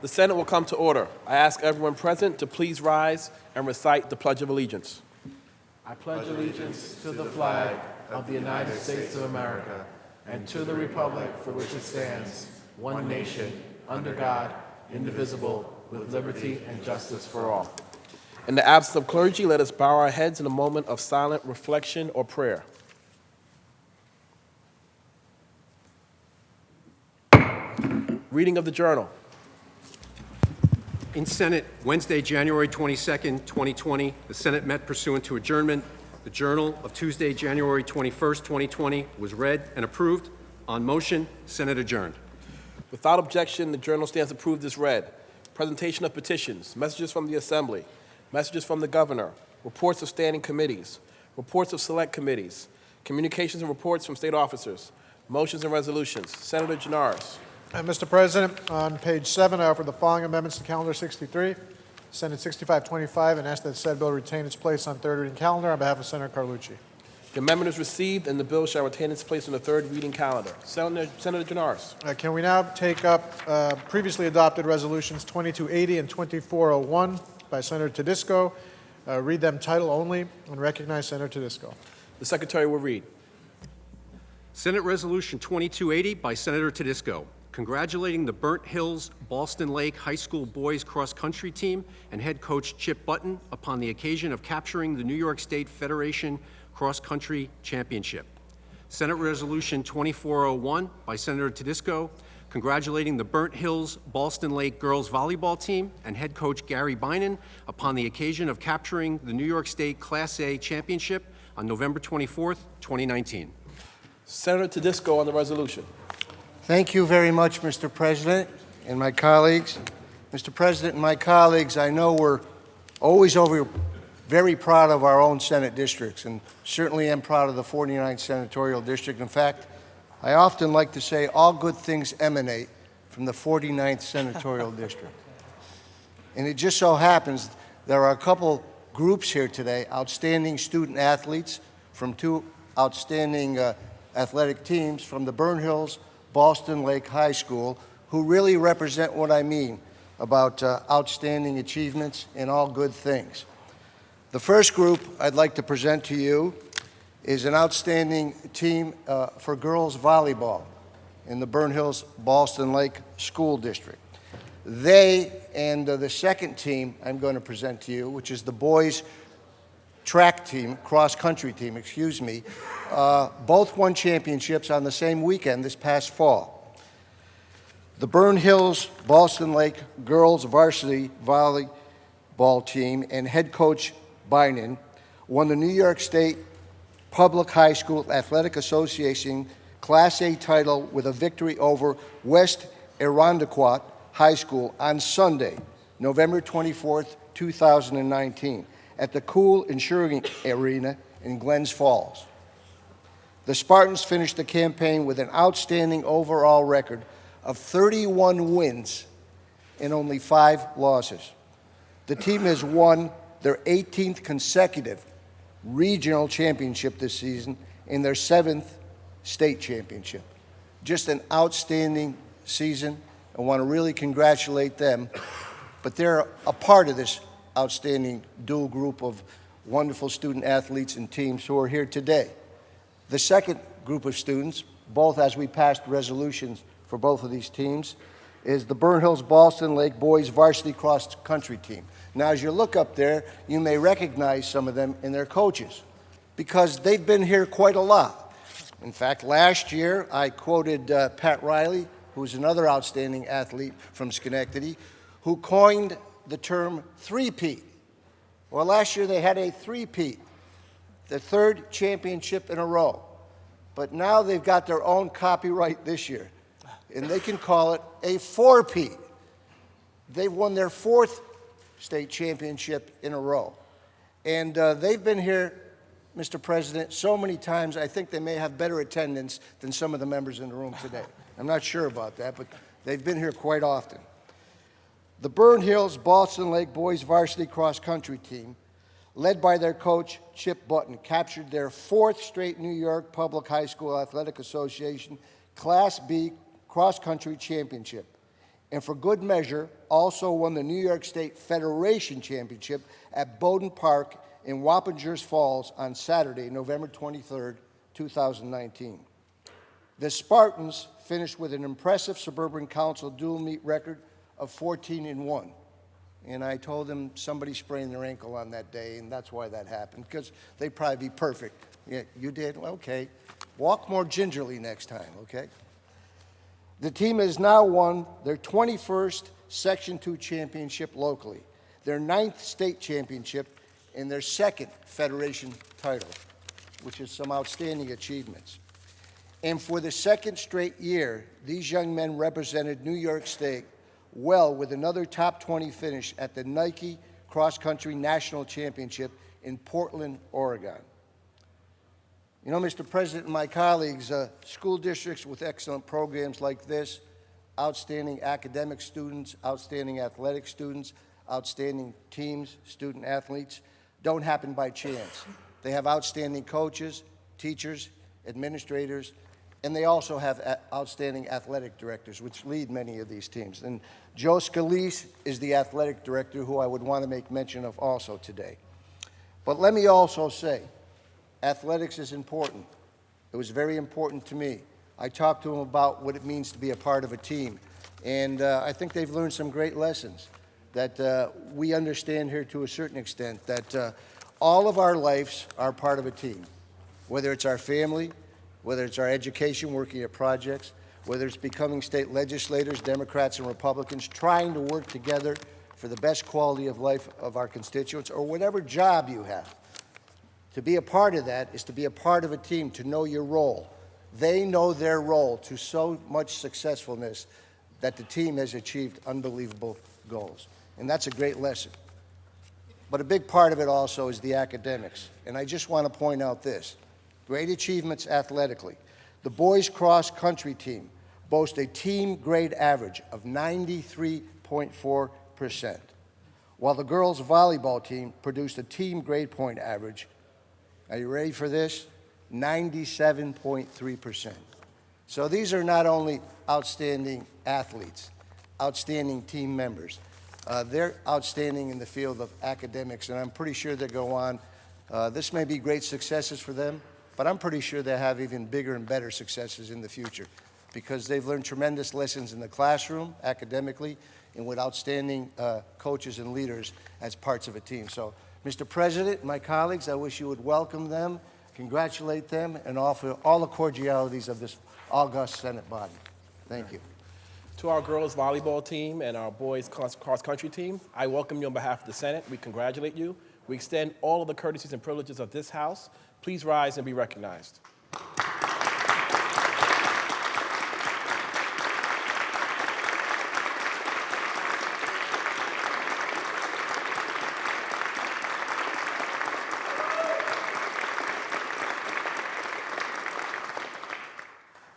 The Senate will come to order. I ask everyone present to please rise and recite the Pledge of Allegiance. I pledge allegiance to the flag of the United States of America and to the republic for which it stands, one nation, under God, indivisible, with liberty and justice for all. In the absence of clergy, let us bow our heads in a moment of silent reflection or prayer. Reading of the journal. In Senate, Wednesday, January 22nd, 2020, the Senate met pursuant to adjournment. The Journal of Tuesday, January 21st, 2020 was read and approved. On motion, Senate adjourned. Without objection, the journal stands approved as read. Presentation of petitions, messages from the Assembly, messages from the Governor, reports of standing committees, reports of select committees, communications and reports from state officers, motions and resolutions. Senator Janaris. Mr. President, on page 7, I offer the following amendments to Calendar 63, Senate 6525, and ask that said bill retain its place on third reading calendar on behalf of Senator Carlucci. The amendment is received, and the bill shall retain its place on the third reading calendar. Senator Janaris. Can we now take up previously adopted resolutions 2280 and 2401 by Senator Tedisco? Read them title only and recognize Senator Tedisco. The Secretary will read. Senate Resolution 2280 by Senator Tedisco, congratulating the Burnt Hills Ballston Lake High School boys cross-country team and head coach Chip Button upon the occasion of capturing the New York State Federation Cross-Country Championship. Senate Resolution 2401 by Senator Tedisco, congratulating the Burnt Hills Ballston Lake girls volleyball team and head coach Gary Bynan upon the occasion of capturing the New York State Class A Championship on November 24th, 2019. Senator Tedisco on the resolution. Thank you very much, Mr. President and my colleagues. Mr. President and my colleagues, I know we're always very proud of our own Senate districts, and certainly am proud of the 49th Senatorial District. In fact, I often like to say all good things emanate from the 49th Senatorial District. And it just so happens there are a couple groups here today, outstanding student athletes from two outstanding athletic teams from the Burnt Hills Ballston Lake High School, who really represent what I mean about outstanding achievements and all good things. The first group I'd like to present to you is an outstanding team for girls volleyball in the Burnt Hills Ballston Lake School District. They and the second team I'm going to present to you, which is the boys track team, cross-country team, excuse me, both won championships on the same weekend this past fall. The Burnt Hills Ballston Lake girls varsity volleyball team and head coach Bynan won the New York State Public High School Athletic Association Class A title with a victory over West Irondequoit High School on Sunday, November 24th, 2019. At the Cool Insuring Arena in Glens Falls. The Spartans finished the campaign with an outstanding overall record of 31 wins and only 5 losses. The team has won their 18th consecutive regional championship this season and their 7th state championship. Just an outstanding season. I want to really congratulate them, but they're a part of this outstanding dual group of wonderful student athletes and teams who are here today. The second group of students, both as we passed resolutions for both of these teams, is the Burnt Hills Ballston Lake boys varsity cross country team. Now, as you look up there, you may recognize some of them and their coaches because they've been here quite a lot. In fact, last year I quoted Pat Riley, who's another outstanding athlete from Schenectady, who coined the term three-peat. Well, last year they had a three-peat, the third championship in a row. But now they've got their own copyright this year, and they can call it a four-peat. They've won their 4th state championship in a row. And they've been here, Mr. President, so many times I think they may have better attendance than some of the members in the room today. I'm not sure about that, but they've been here quite often. The Burnt Hills Ballston Lake boys varsity cross-country team, led by their coach, Chip Button, captured their 4th straight New York Public High School Athletic Association Class B Cross Country Championship. And for good measure, also won the New York State Federation Championship at Bowdoin Park in Wappingers Falls on Saturday, November 23rd, 2019. The Spartans finished with an impressive Suburban Council dual meet record of 14-1. And I told them somebody sprained their ankle on that day, and that's why that happened, because they'd probably be perfect. Yeah, you did? Well, okay. Walk more gingerly next time, okay? The team has now won their 21st Section 2 championship locally, their 9th state championship, and their 2nd Federation title, which is some outstanding achievements. And for the 2nd straight year, these young men represented New York State well with another top 20 finish at the Nike Cross Country National Championship in Portland, Oregon. You know, Mr. President and my colleagues, school districts with excellent programs like this, outstanding academic students, outstanding athletic students, outstanding teams, student athletes, don't happen by chance. They have outstanding coaches, teachers, administrators, and they also have outstanding athletic directors, which lead many of these teams. And Joe Scalise is the athletic director, who I would want to make mention of also today. But let me also say, athletics is important. It was very important to me. I talked to them about what it means to be a part of a team, and I think they've learned some great lessons that we understand here to a certain extent, that all of our lives are part of a team, whether it's our family, whether it's our education, working at projects, whether it's becoming state legislators, Democrats and Republicans, trying to work together for the best quality of life of our constituents, or whatever job you have. To be a part of that is to be a part of a team, to know your role. They know their role to so much successfulness that the team has achieved unbelievable goals. And that's a great lesson. But a big part of it also is the academics. And I just want to point out this. Great achievements athletically. The boys cross country team boasts a team grade average of 93.4%, while the girls volleyball team produced a team grade point average, are you ready for this? 97.3%. So these are not only outstanding athletes, outstanding team members, they're outstanding in the field of academics, and I'm pretty sure they go on. This may be great successes for them, but I'm pretty sure they'll have even bigger and better successes in the future, because they've learned tremendous lessons in the classroom, academically, and with outstanding coaches and leaders as parts of a team. So, Mr. President, my colleagues, I wish you would welcome them, congratulate them, and offer all the cordialities of this august Senate body. Thank you. To our girls volleyball team and our boys cross-country team, I welcome you on behalf of the Senate. We congratulate you. We extend all of the courtesies and privileges of this House. Please rise and be recognized.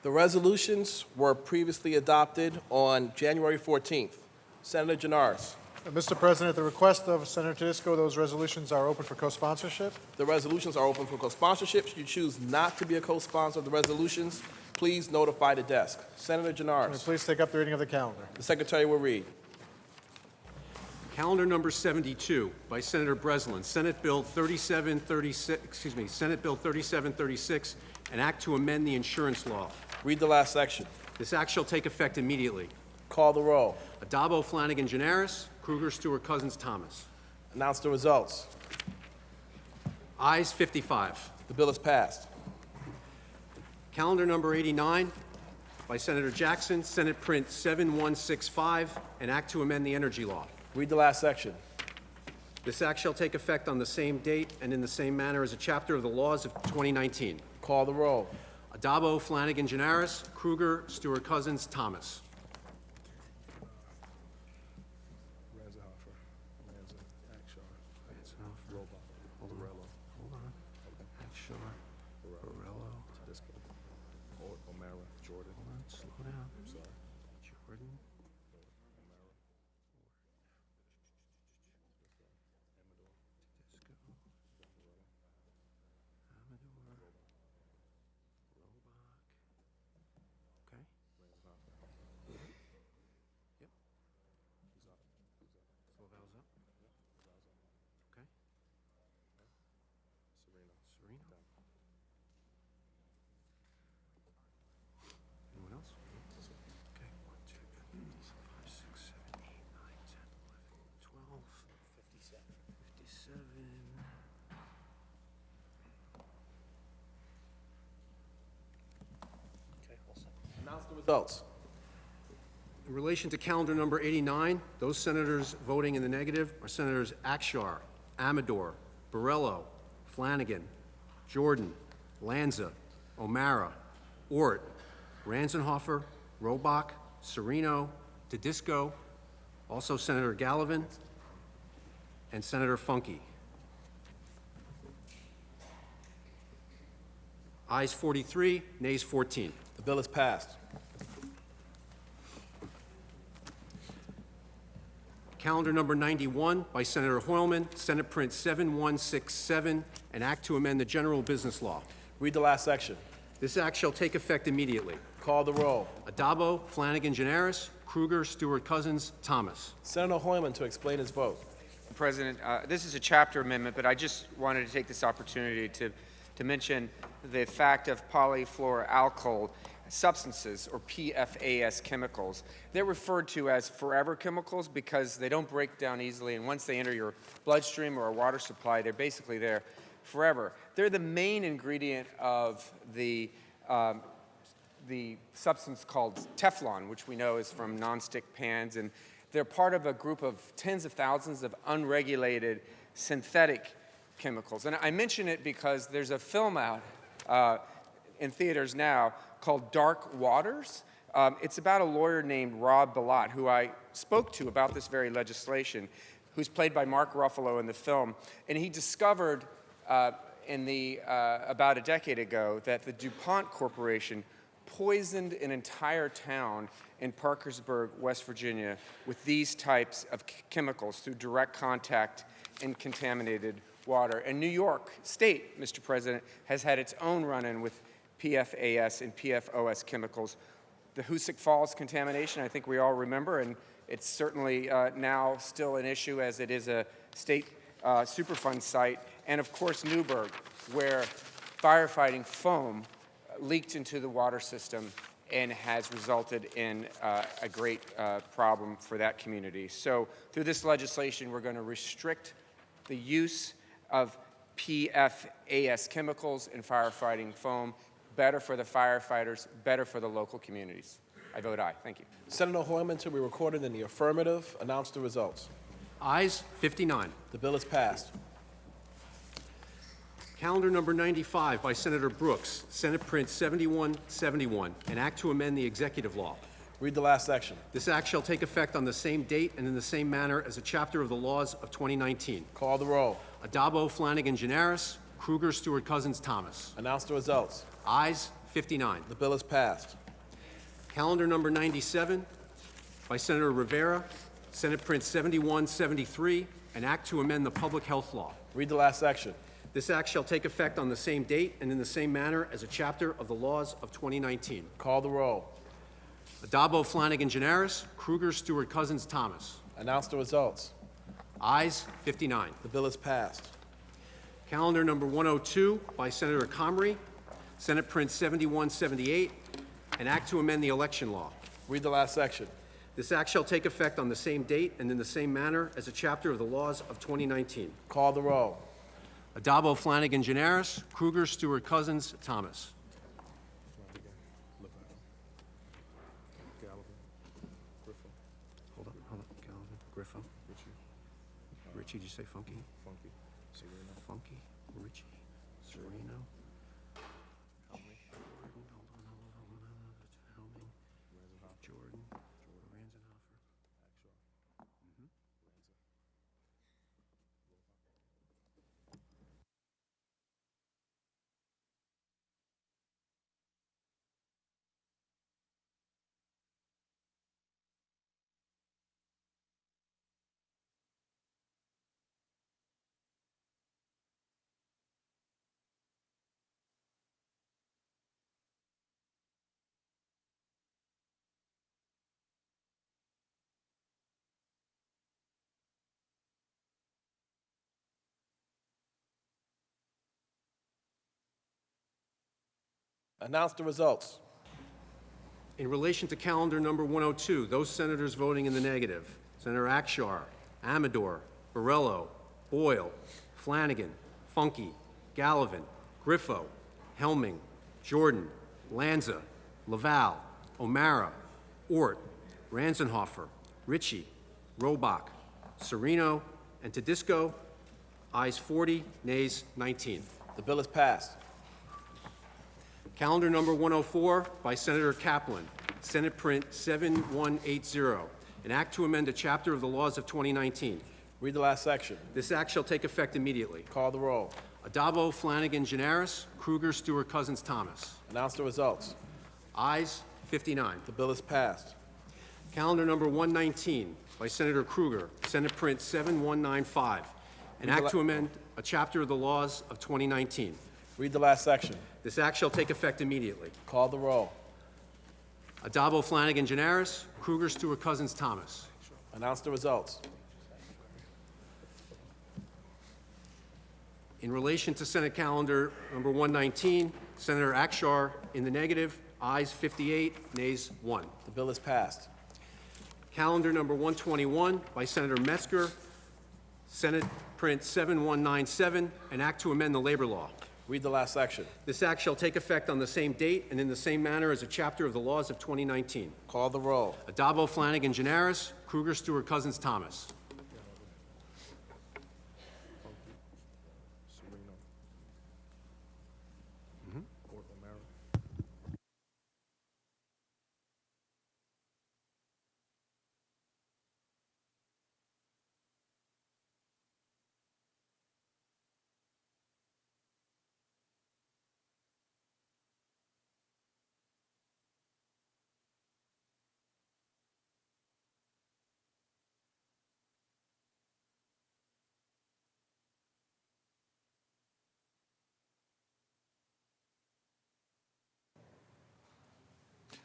The resolutions were previously adopted on January 14th. Senator Janaris. Mr. President, at the request of Senator Tedisco, those resolutions are open for co-sponsorship. The resolutions are open for co-sponsorship. Should you choose not to be a co-sponsor of the resolutions, please notify the desk. Senator Can we Janaris. please take up the reading of the calendar? The Secretary will read. Calendar number 72 by Senator Breslin, Senate Bill 3736, an act to amend the insurance law. Read the last section. This act shall take effect immediately. Call the roll. Adabo, Flanagan, Janaris. Kruger, Stewart, Cousins, Thomas. Announce the results. Ayes 55. The bill is passed. Calendar number 89 by Senator Jackson, Senate Print 7165, an act to amend the energy law. Read the last section. This act shall take effect on the same date and in the same manner as a chapter of the laws of 2019. Call the roll. Adabo, Flanagan, Janaris. Kruger, Stewart, Cousins, Thomas. Results. In relation to calendar number 89, those senators voting in the negative are Senators Akshar, Amador, Borrello, Flanagan, Jordan, Lanza, O'Mara, Ort, Ranzenhofer, Robach, Serino, Tedisco, also Senator Gallivan, and Senator Funke. Ayes 43, nays 14. The bill is passed. Calendar number 91 by Senator Hoylman, Senate Print 7167, an act to amend the general business law. Read the last section. This act shall take effect immediately. Call the roll. Adabo, Flanagan, Janaris, Kruger, Stewart, Cousins, Thomas. Senator Hoyman to explain his vote. President, this is a chapter amendment, but I just wanted to take this opportunity to mention the fact of polyfluoroalkyl substances, or PFAS chemicals. They're referred to as forever chemicals because they don't break down easily, and once they enter your bloodstream or a water supply, they're basically there forever. They're the main ingredient of the substance called Teflon, which we know is from nonstick pans, and they're part of a group of tens of thousands of unregulated synthetic chemicals. And I mention it because there's a film out in theaters now called Dark Waters. It's about a lawyer named Rob Bilott, who I spoke to about this very legislation, who's played by Mark Ruffalo in the film. And he discovered about a decade ago that the DuPont Corporation poisoned an entire town in Parkersburg, West Virginia, with these types of chemicals through direct contact in contaminated water. And New York State, Mr. President, has had its own run-in with PFAS and PFOS chemicals. The Hoosick Falls contamination, I think we all remember, and it's certainly now still an issue as it is a state Superfund site. And of course, Newburgh, where firefighting foam leaked into the water system and has resulted in a great problem for that community. So through this legislation, we're going to restrict the use of PFAS chemicals in firefighting foam. Better for the firefighters, better for the local communities. I vote aye. Thank you. Senator Hoyman to be recorded in the affirmative. Announce the results. Ayes 59. The bill is passed. Calendar number 95 by Senator Brooks, Senate Print 7171, an act to amend the executive law. Read the last section. This act shall take effect on the same date and in the same manner as a chapter of the laws of 2019. Call the roll. Adabo, Flanagan, Janaris, Kruger, Stewart, Cousins, Thomas. Announce the results. Ayes 59. The bill is passed. Calendar number 97 by Senator Rivera, Senate Print 7173, an act to amend the public health law. Read the last section. This act shall take effect on the same date and in the same manner as a chapter of the laws of 2019. Call the roll. Adabo, Flanagan, Janaris, Kruger, Stewart, Cousins, Thomas. Announce the results. Ayes 59. The bill is passed. Calendar number 102 by Senator Comrie, Senate Print 7178, an act to amend the election law. Read the last section. This act shall take effect on the same date and in the same manner as a chapter of the laws of 2019. Call the roll. Adabo, Flanagan, Janaris, Kruger, Stewart, Cousins, Thomas. Hold on. Gallivan, Griffo. Richie, did you say Funky? Funky. Funky, Richie, Sereno. Helming, Jordan, Ranzenhofer. Announce the results. In relation to calendar number 102, those senators voting in the negative, Senator Akshar, Amador, Borrello, Boyle, Flanagan, Funke, Gallivan, Griffo, Helming, Jordan, Lanza, Laval, O'Mara, Ort, Ranzenhofer, Ritchie, Robach, Sereno, and Tedisco. Ayes 40, nays 19. The bill is passed. Calendar number 104 by Senator Kaplan, Senate Print 7180, an act to amend a chapter of the laws of 2019. Read the last section. This act shall take effect immediately. Call the roll. Adabo, Flanagan, Janaris, Kruger, Stewart, Cousins, Thomas. Announce the results. Ayes 59. The bill is passed. Calendar number 119 by Senator Kruger, Senate Print 7195, an act to amend a chapter of the laws of 2019. Read the last section. This act shall take effect immediately. Call the roll. Adabo, Flanagan, Janaris, Kruger, Stewart, Cousins, Thomas. Announce the results. In relation to Senate Calendar number 119, Senator Akshar in the negative, ayes 58, nays 1. The bill is passed. Calendar number 121 by Senator Metzger, Senate Print 7197, an act to amend the labor law. Read the last section. This act shall take effect on the same date and in the same manner as a chapter of the laws of 2019. Call the roll. Adabo, Flanagan, Janaris, Kruger, Stewart, Cousins, Thomas.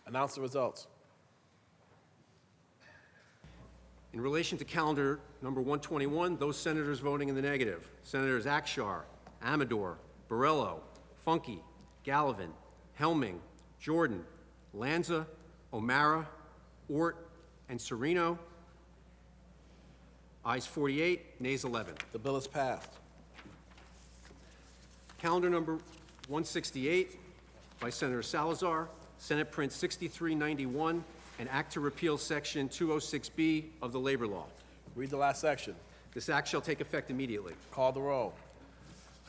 Announce the results. In relation to calendar number 121, those senators voting in the negative, Senators Akshar, Amador, Borrello, Funke, Gallivan, Helming, Jordan, Lanza, O'Mara, Ort, and Sereno. Ayes 48, nays 11. The bill is passed. Calendar number 168 by Senator Salazar, Senate Print 6391, an act to repeal Section 206B of the Labor Law. Read the last section. This act shall take effect immediately. Call the roll.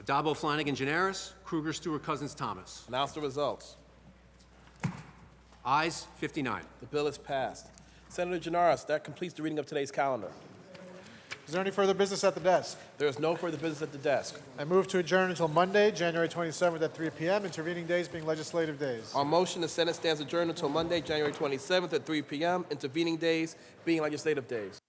Adabo, Flanagan, Janaris, Kruger, Stewart, Cousins, Thomas. Announce the results. Ayes 59. The bill is passed. Senator Janaris, that completes the reading of today's calendar. Is there any further business at the desk? There is no further business at the desk. I move to adjourn until Monday, January 27th at 3 p.m., intervening days being legislative days. On motion, the Senate stands adjourned until Monday, January 27th at 3 p.m., intervening days being legislative days.